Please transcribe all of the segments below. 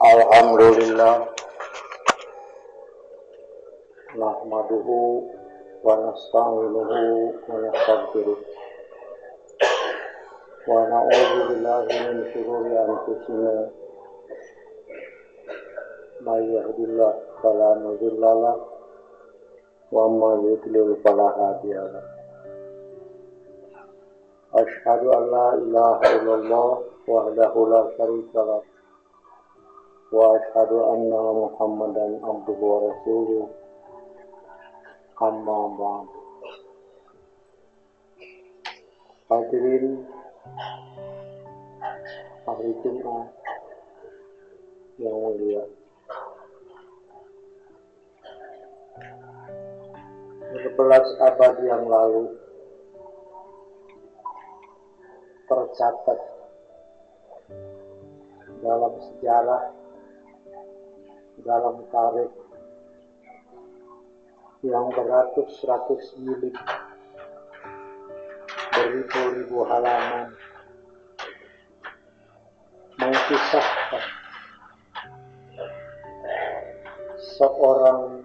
Alhamdulillah nahmaduhu wa nasta'inuhu wa nastaghfiruh wa na'udzu billahi min shururi anfusina may yahdihillahu fala mudilla lahu wa may yudlil fala hadiya lahu. Asyhadu an la ilaha illallah wahdahu la syarika lahu wa asyhadu anna Muhammadan abduhu wa rasuluh. Amma ba'd. Hadirin hari Jumat yang mulia, 11 abad yang lalu tercatat dalam sejarah, dalam tarikh yang beratus-ratus jilid, beribu-ribu halaman, mengisahkan seorang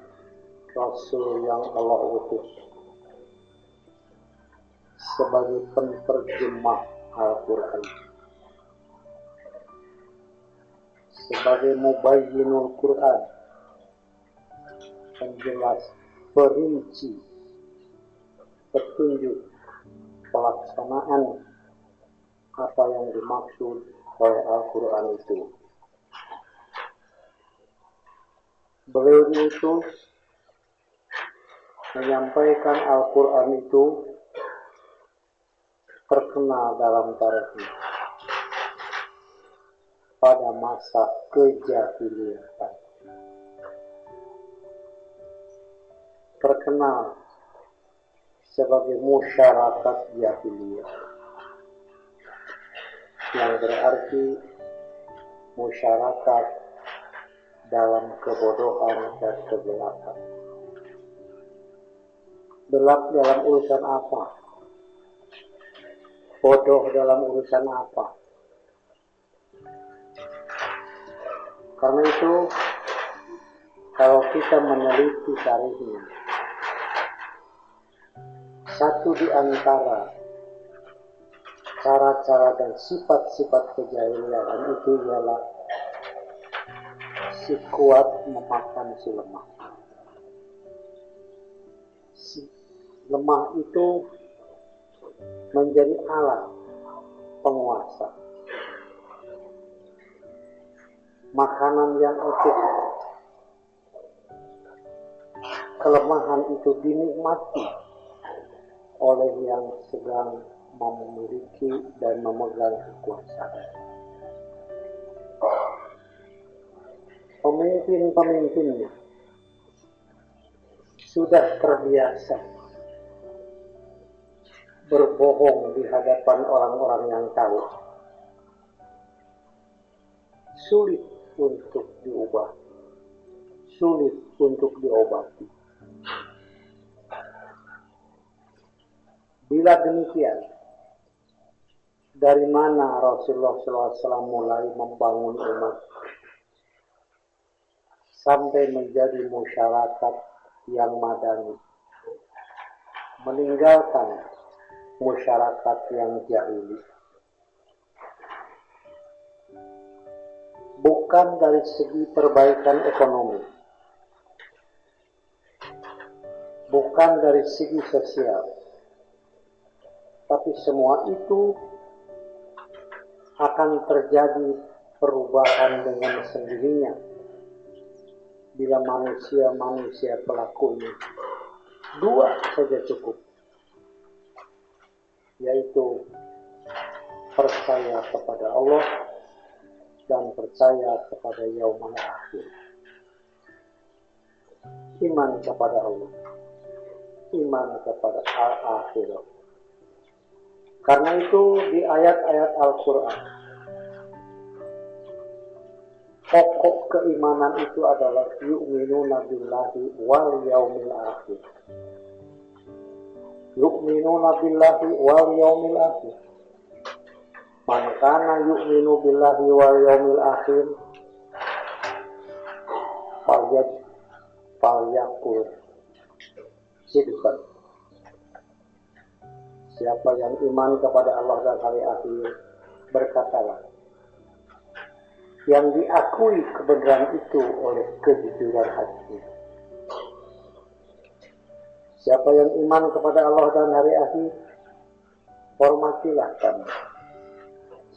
Rasul yang Allah utus sebagai penerjemah Al-Quran, sebagai mubayyinul Quran, penjelas, perinci, petunjuk, pelaksanaan apa yang dimaksud oleh Al-Quran itu. Beliau diutus menyampaikan Al-Quran itu terkenal dalam tarikhnya pada masa kejahilian, terkenal sebagai masyarakat jahiliyah, yang berarti masyarakat dalam kebodohan dan kegelapan. Gelap dalam urusan apa? Bodoh dalam urusan apa? Karena itu, kalau kita meneliti tarikhnya, satu di antara cara-cara dan sifat-sifat kejahilian itu ialah si kuat memakan si lemah. Si lemah itu menjadi alat penguasa. Makanan yang utuh, kelemahan itu dinikmati oleh yang sedang memiliki dan memegang kekuasaan. Pemimpin-pemimpinnya sudah terbiasa berbohong di hadapan orang-orang yang tahu. Sulit untuk diubah, sulit untuk diobati. Bila demikian, dari mana Rasulullah SAW mulai membangun umat sampai menjadi masyarakat yang madani, meninggalkan masyarakat yang jahili? Bukan dari segi perbaikan ekonomi, bukan dari segi sosial, tapi semua itu akan terjadi perubahan dengan sendirinya bila manusia pelakunya dua saja cukup, yaitu percaya kepada Allah dan percaya kepada yaumul akhir. Iman kepada Allah, iman kepada al-akhirah. Karena itu di ayat-ayat Al-Quran, pokok keimanan itu adalah yu'minuna billahi wal yaumil akhir. Yu'minuna billahi wal yaumil akhir. Man kana yu'minu billahi wal yaumil akhir falyaqul sidqan. Siapa yang iman kepada Allah dan hari akhir, berkatalah. Yang diakui kebenaran itu oleh kejujuran hati. Siapa yang iman kepada Allah dan hari akhir, hormatilah kami.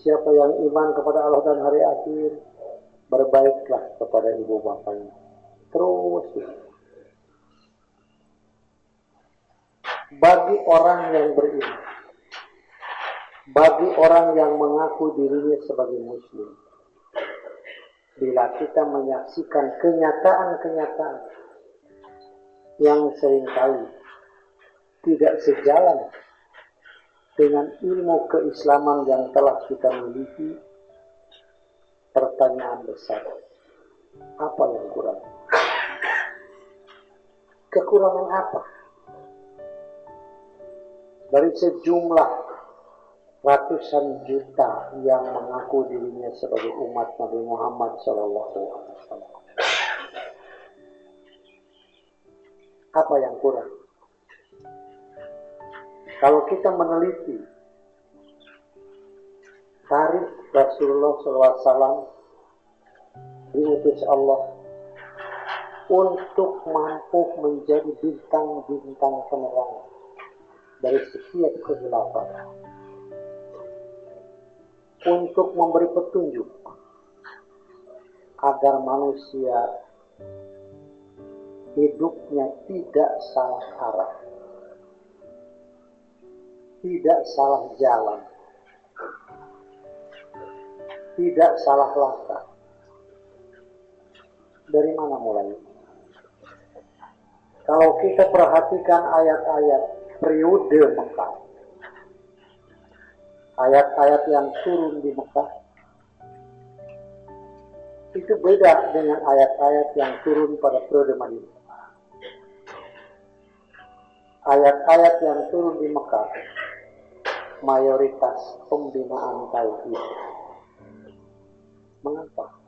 Siapa yang iman kepada Allah dan hari akhir, berbaiklah kepada ibu bapanya. Terus. Bagi orang yang beriman, bagi orang yang mengaku dirinya sebagai muslim, bila kita menyaksikan kenyataan-kenyataan yang seringkali tidak sejalan dengan ilmu keislaman yang telah kita miliki, pertanyaan besar, apa yang kurang? Kekurangan apa? Dari sejumlah ratusan juta yang mengaku dirinya sebagai umat Nabi Muhammad SAW, apa yang kurang? Kalau kita meneliti tarikh Rasulullah SAW diutus Allah untuk mampu menjadi bintang-bintang penerang dari setiap kegelapan, untuk memberi petunjuk agar manusia hidupnya tidak salah arah, tidak salah jalan, tidak salah langkah. Dari mana mulai? Kalau kita perhatikan ayat-ayat periode Mekah, ayat-ayat yang turun di Mekah itu beda dengan ayat-ayat yang turun pada periode Madinah. Ayat-ayat yang turun di Mekah mayoritas pembinaan tauhid. Mengapa?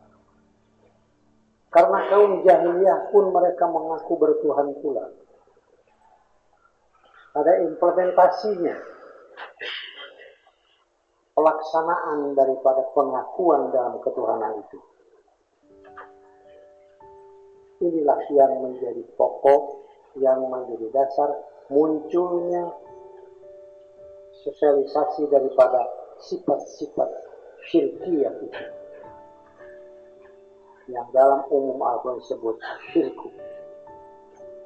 Karena kaum jahiliyah pun mereka mengaku bertuhan pula. Ada implementasinya, pelaksanaan daripada pengakuan dalam ketuhanan itu. Inilah yang menjadi pokok, yang menjadi dasar munculnya sosialisasi daripada sifat-sifat syirkiyah itu, yang dalam umum Al-Quran disebut syirku,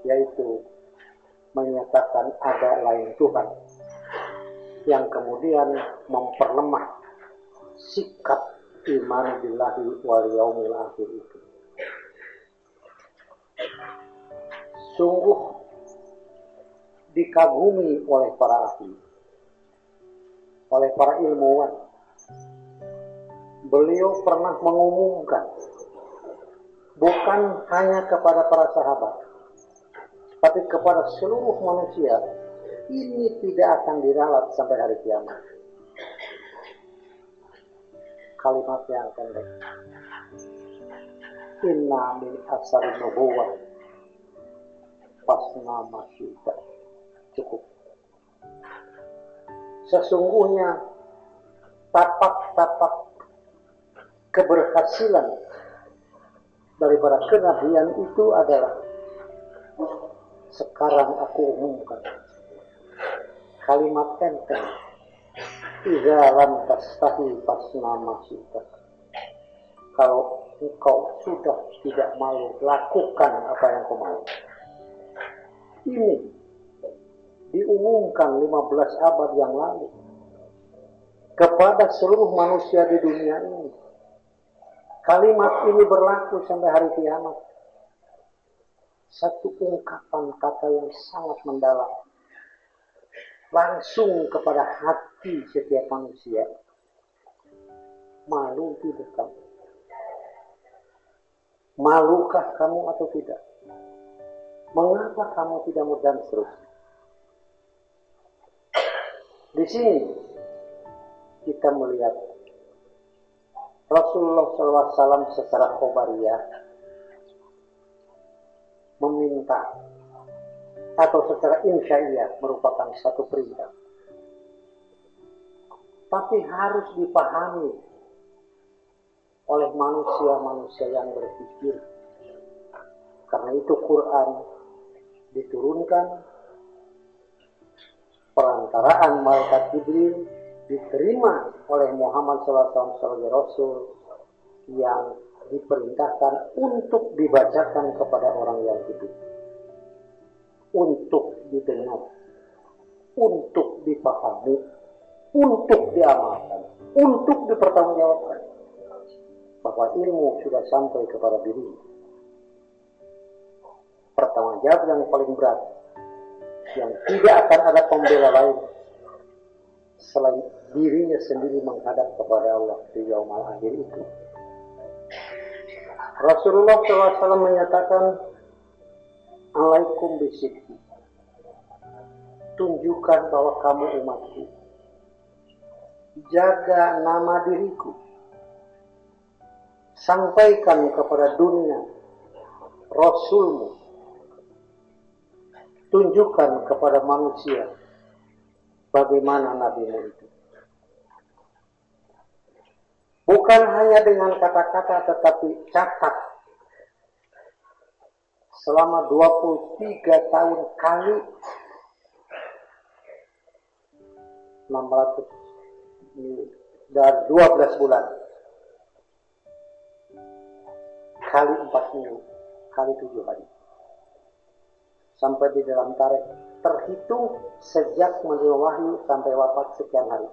yaitu menyatakan ada lain Tuhan, yang kemudian memperlemah sikap iman billahi wal yaumil akhir itu. Sungguh dikagumi oleh para ahli, oleh para ilmuwan. Beliau pernah mengumumkan, bukan hanya kepada para sahabat, tapi kepada seluruh manusia, ini tidak akan diralat sampai hari kiamat. Kalimat yang pendek. Inna min asari nubuwah pasna masyita. Cukup. Sesungguhnya tapak-tapak keberhasilan daripada kenabian itu adalah sekarang aku umumkan. Kalimat enteng. Iza lam tastahi pasna masyita. Kalau engkau sudah tidak malu, lakukan apa yang kau mau. Ini diumumkan 15 abad yang lalu kepada seluruh manusia di dunia ini. Kalimat ini berlaku sampai hari kiamat. Satu ungkapan kata yang sangat mendalam, langsung kepada hati setiap manusia. Malu tidak kamu? Malukah kamu atau tidak? Mengapa kamu tidak mau, dan seterusnya. Di sini kita melihat Rasulullah SAW secara khobariyah meminta atau secara insya'iyah merupakan satu perintah. Tapi harus dipahami oleh manusia-manusia yang berpikir. Karena itu Quran diturunkan, perantaraan malaikat Jibril diterima oleh Muhammad SAW sebagai Rasul yang diperintahkan untuk dibacakan kepada orang yang hidup, untuk didengar, untuk dipahami, untuk diamalkan, untuk dipertanggungjawabkan bahwa ilmu sudah sampai kepada diri. Pertanggungjawab yang paling berat yang tidak akan ada pembela lain selain dirinya sendiri menghadap kepada Allah di yaumul akhir itu. Rasulullah SAW menyatakan, alaikum bisidqi, tunjukkan bahwa kamu umatku, jaga nama diriku, sampaikan kepada dunia Rasulmu, tunjukkan kepada manusia bagaimana nabimu itu. Bukan hanya dengan kata-kata, tetapi catat selama 23 tahun kali 600 dan 12 bulan kali 4 minggu kali 7 hari sampai di dalam tarikh terhitung sejak menerima wahyu sampai wafat sekian hari,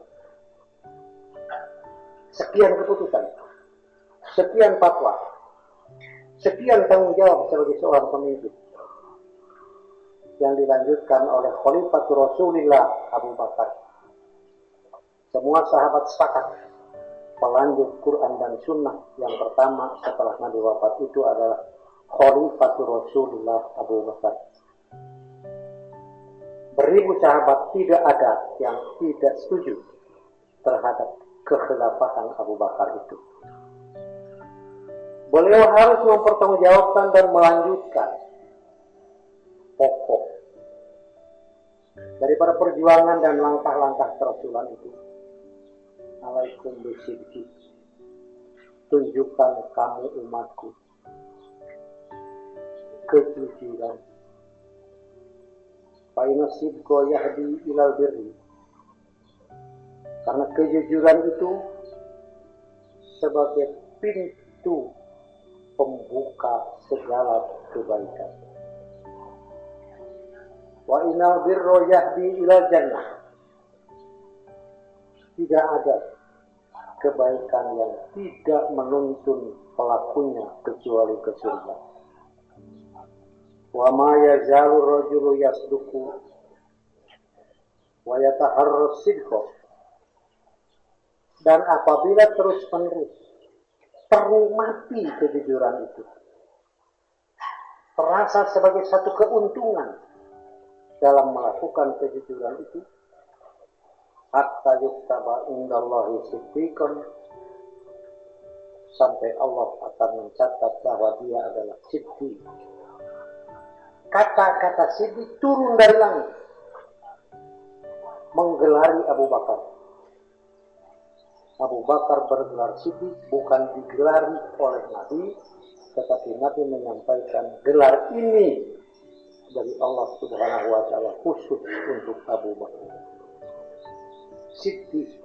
sekian keputusan, sekian fatwa, sekian tanggung jawab sebagai seorang pemimpin yang dilanjutkan oleh Khalifatul Rasulillah Abu Bakar. Semua sahabat sepakat pelanjut Quran dan Sunnah yang pertama setelah Nabi wafat itu adalah Khalifatul Rasulillah Abu Bakar. Beribu sahabat tidak ada yang tidak setuju terhadap kekhilafahan Abu Bakar itu. Beliau harus mempertanggungjawabkan dan melanjutkan pokok daripada perjuangan dan langkah-langkah kerasulan itu. Alaikum bisidqi, tunjukkan kamu umatku kejujuran. Fa inna sidqa yahdi ilal birri, karena kejujuran itu sebagai pintu pembuka segala kebaikan. Wa innal birra yahdi ilal jannah, tidak ada kebaikan yang tidak menuntun pelakunya kecuali ke surga. Wa ma yazalu rajulu yasduqu wa yataharras sidqa, dan apabila terus-menerus ternikmati kejujuran itu, terasa sebagai satu keuntungan dalam melakukan kejujuran itu, hatta yuktaba indallahi siddiqan, sampai Allah akan mencatat bahwa dia adalah siddiq. Kata-kata siddiq turun dari langit menggelari Abu Bakar. Abu Bakar bergelar siddiq bukan digelari oleh Nabi, tetapi Nabi menyampaikan gelar ini dari Allah Subhanahu wa Ta'ala khusus untuk Abu Bakar. Siddiq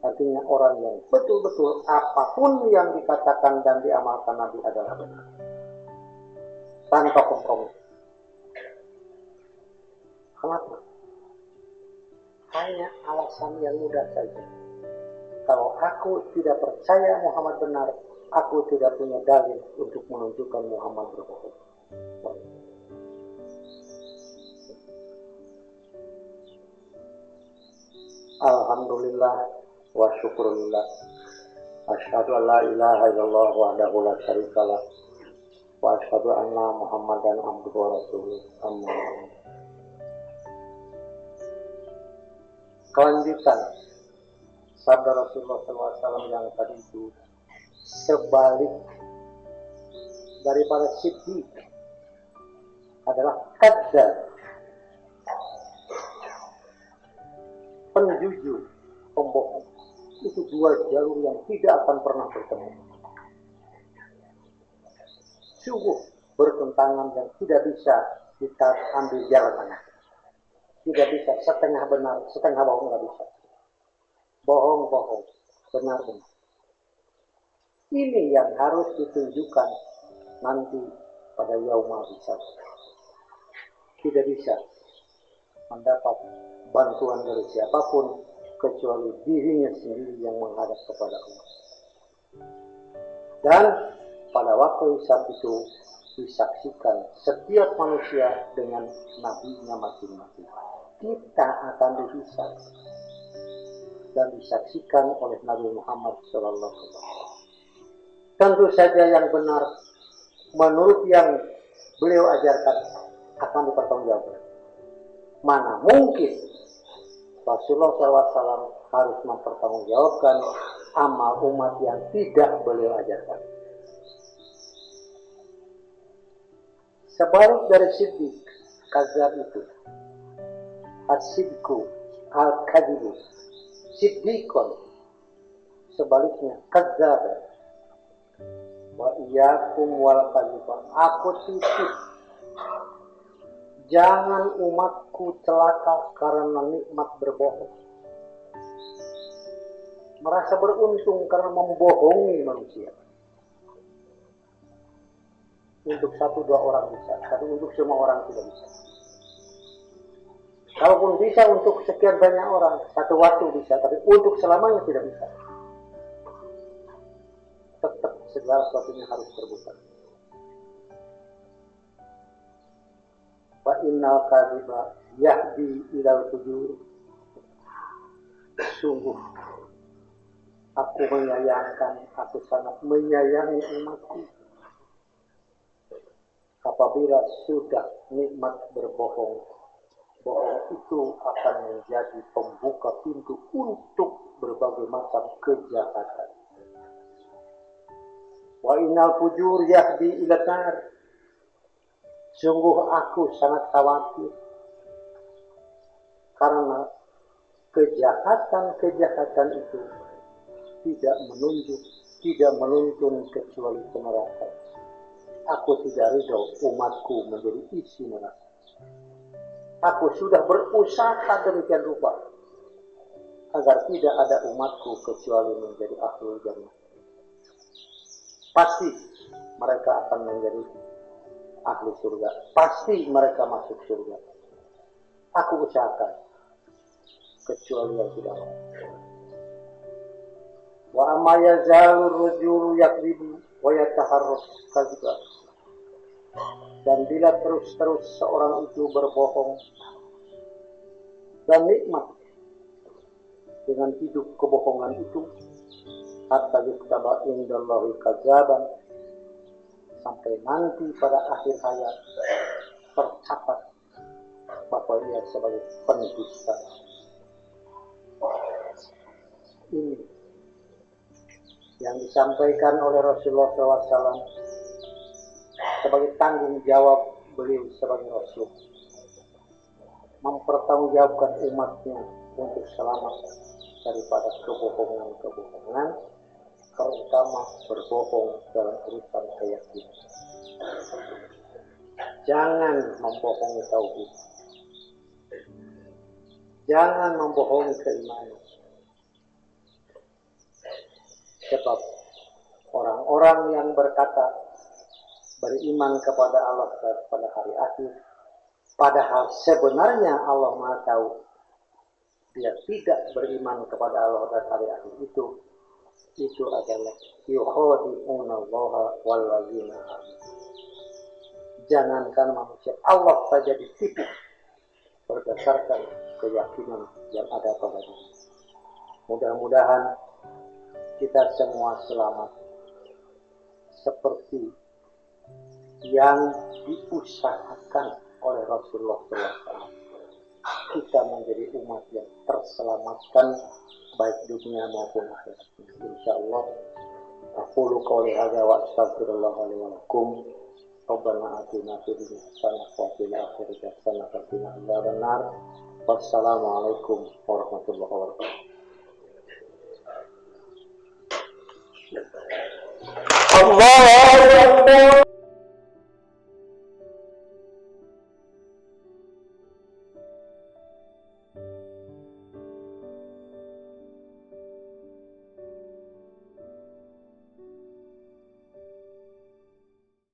artinya orang yang betul-betul apapun yang dikatakan dan diamalkan Nabi adalah benar, tanpa kompromi. Kenapa? Hanya alasan yang mudah saja. Kalau aku tidak percaya Muhammad benar, aku tidak punya dalil untuk menunjukkan Muhammad berbohong. Alhamdulillah wa syukurillah. Asyhadu an la ilaha illallah wahdahu la syarikalah wa asyhadu anna Muhammadan abduhu wa rasuluh. Amma ba'du. Kelanjutan sabda Rasulullah SAW yang tadi itu sebalik daripada siddiq adalah kadzdzab, penjujur, pembohong. Itu dua jalur yang tidak akan pernah bertemu. Sungguh bertentangan dan tidak bisa kita ambil jalan tengah. Tidak bisa setengah benar, setengah bohong, nggak bisa. Bohong, benar-benar. Ini yang harus ditunjukkan nanti pada yaumul hisab. Tidak bisa mendapat bantuan dari siapapun kecuali dirinya sendiri yang menghadap kepada Allah. Dan pada waktu hisab itu disaksikan setiap manusia dengan nabinya masing-masing. Kita akan dihisab dan disaksikan oleh Nabi Muhammad SAW. Tentu saja yang benar menurut yang beliau ajarkan akan dipertanggungjawabkan. Mana mungkin Rasulullah SAW harus mempertanggungjawabkan amal umat yang tidak beliau ajarkan. Sebalik dari siddiq, kadzdzab itu, as-sidqu, al-kadzibu, siddiqon, sebaliknya kadzdzab. Wa iyyakum wal kadziban. Aku titip, jangan umatku celaka karena nikmat berbohong. Merasa beruntung karena membohongi manusia. Untuk 1-2 orang bisa, tapi untuk semua orang tidak bisa. Kalaupun bisa untuk sekian banyak orang, satu waktu bisa, tapi untuk selamanya tidak bisa. Tetap segala sesuatunya harus terbuka. Wa innal kadziba yahdi ilal fujur. Sungguh aku menyayangkan, aku sangat menyayangi umatku. Apabila sudah nikmat berbohong, bohong itu akan menjadi pembuka pintu untuk berbagai macam kejahatan. Wa innal fujur yahdi ila nar. Sungguh aku sangat khawatir karena kejahatan itu tidak menunjuk, tidak menuntun kecuali ke neraka. Aku tidak ridho umatku menjadi isi neraka. Aku sudah berusaha demikian rupa agar tidak ada umatku kecuali menjadi ahlul jannah. Pasti mereka akan menjadi ahli surga. Pasti mereka masuk surga. Aku usahakan kecuali yang tidak mau. Wa amma yazalur rajulu yakdzibu wa yataharras kadziba. Dan bila terus-terus seorang itu berbohong dan nikmat dengan hidup kebohongan itu, hatta yuktaba indallahi kadzaban, sampai nanti pada akhir hayat tercatat bahwa ia sebagai pendusta. Ini yang disampaikan oleh Rasulullah SAW sebagai tanggung jawab beliau sebagai Rasul, mempertanggungjawabkan umatnya untuk selamat daripada kebohongan-kebohongan, terutama berbohong dalam urusan keyakinan. Jangan membohongi tauhid, jangan membohongi keimanan. Sebab orang-orang yang berkata beriman kepada Allah dan pada hari akhir, padahal sebenarnya Allah Maha tahu dia tidak beriman kepada Allah dan hari akhir itu adalah yukhadi'unallaha walladzina amanu. Jangankan manusia, Allah saja ditipu berdasarkan keyakinan yang ada padanya. Mudah-mudahan kita semua selamat seperti yang diusahakan oleh Rasulullah SAW. Kita menjadi umat yang terselamatkan baik dunia maupun akhirat. Insyaallah. Aqulu qouli hadza wa astaghfirullah li wa lakum. Rabbana atina fid dunya hasanah wa fil akhirati hasanah wa qina adzabannar. Wassalamualaikum warahmatullahi wabarakatuh. Allah